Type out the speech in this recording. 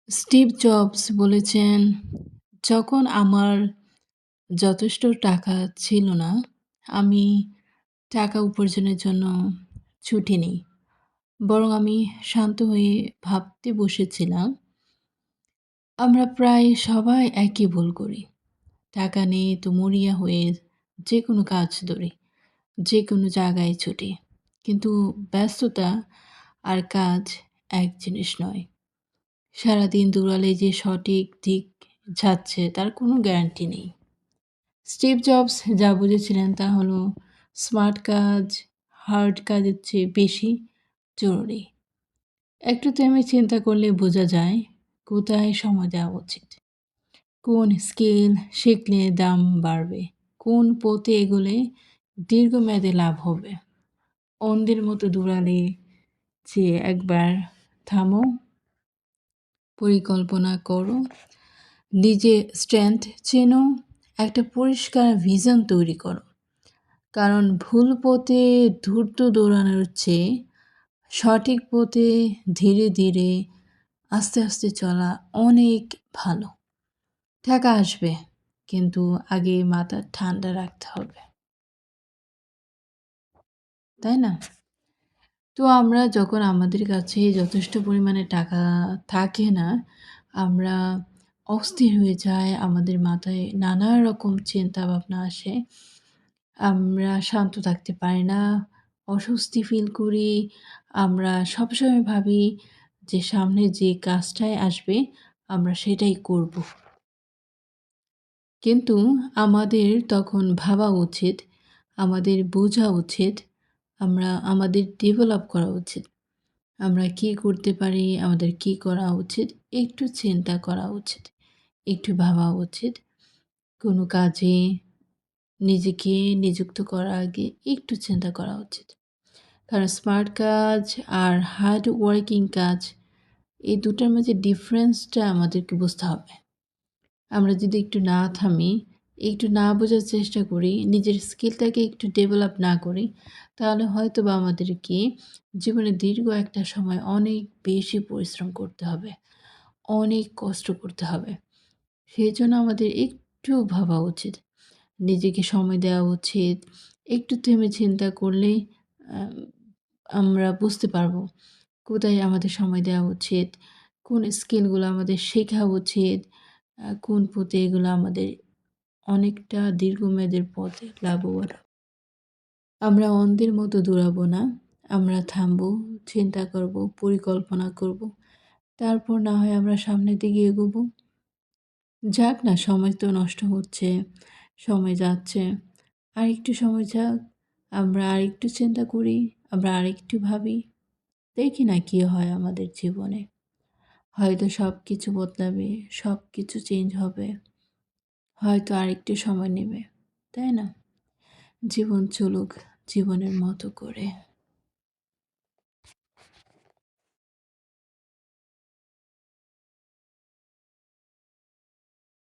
Steve jobs বলেছেন, "যখন আমার যথেষ্ট টাকা ছিল না, আমি টাকা উপার্জনের জন্য ছুটি নেই। বরং আমি শান্ত হয়ে ভাবতে বসেছিলাম, আমরা প্রায় সবাই একই ভুল করি। টাকা নেই তো মরিয়া হয়ে যেকোনো কাজ ধরি, যেকোনো জায়গায় ছুটি। কিন্তু ব্যস্ততা আর কাজ এক জিনিস নয়। সারাদিন দৌড়ালে যে সঠিক দিক যাচ্ছে তার কোনো গ্যারান্টি নেই।" স্টিভ জবস যা বুঝেছিলেন তা হলো স্মার্ট কাজ হার্ড কাজের চেয়ে বেশি জরুরি। একটু থেমে চিন্তা করলে বোঝা যায় কোথায় সময় দেওয়া উচিত, কোন স্কিল শিখলে দাম বাড়বে, কোন পথে এগোলে দীর্ঘমেয়াদে লাভ হবে। অন্ধের মতো দৌড়ালে যে একবার থামো, পরিকল্পনা করো, নিজের স্ট্রেংথ চেনো, একটা পরিষ্কার ভিশন তৈরি করো। কারণ ভুল পথে দ্রুত দৌড়ানোর চেয়ে সঠিক পথে ধীরে ধীরে আস্তে আস্তে চলা অনেক ভালো। টাকা আসবে, কিন্তু আগে মাথা ঠান্ডা রাখতে হবে, তাই না? তো আমরা যখন আমাদের কাছে যথেষ্ট পরিমাণে টাকা থাকে না, আমরা অস্থির হয়ে যাই, আমাদের মাথায় নানা রকম চিন্তা ভাবনা আসে। আমরা শান্ত থাকতে পারি না, অস্বস্তি ফিল করি। আমরা সবসময় ভাবি যে সামনে যে কাজটাই আসবে আমরা সেটাই করব। কিন্তু আমাদের তখন ভাবা উচিত, আমাদের বোঝা উচিত, আমাদের ডেভেলপ করা উচিত। আমরা কি করতে পারি, আমাদের কি করা উচিত, একটু চিন্তা করা উচিত, একটু ভাবা উচিত। কোনো কাজে নিজেকে নিযুক্ত করার আগে একটু চিন্তা করা উচিত। কারণ স্মার্ট কাজ আর হার্ড ওয়ার্কিং কাজ এই দুটার মাঝে ডিফারেন্সটা আমাদেরকে বুঝতে হবে। আমরা যদি একটু না থামি, একটু না বোঝার চেষ্টা করি, নিজের স্কিলটাকে একটু ডেভেলপ না করি, তাহলে হয়তোবা আমাদেরকে জীবনে দীর্ঘ একটা সময় অনেক বেশি পরিশ্রম করতে হবে, অনেক কষ্ট করতে হবে। সেজন্য আমাদের একটু ভাবা উচিত, নিজেকে সময় দেওয়া উচিত। একটু থেমে চিন্তা করলেই আ আমরা বুঝতে পারবো কোথায় আমাদের সময় দেওয়া উচিত, কোন স্কিলগুলো আমাদের শেখা উচিত, কোন পথে এগুলো আমাদের অনেকটা দীর্ঘমেয়াদের পথে লাভবান। আমরা অন্ধের মতো দৌড়াবো না, আমরা থামবো, চিন্তা করব, পরিকল্পনা করব। তারপর না হয় আমরা সামনের দিকে এগোবো। যাক না, সময় তো নষ্ট হচ্ছে, সময় যাচ্ছে। আরেকটু সময় যাক, আমরা আরেকটু চিন্তা করি, আমরা আরেকটু ভাবি। দেখি না কি হয় আমাদের জীবনে। হয়তো সব কিছু বদলাবে, সব কিছু চেঞ্জ হবে। হয়তো আরেকটু সময় নেবে, তাই না? জীবন চলুক জীবনের মতো করে।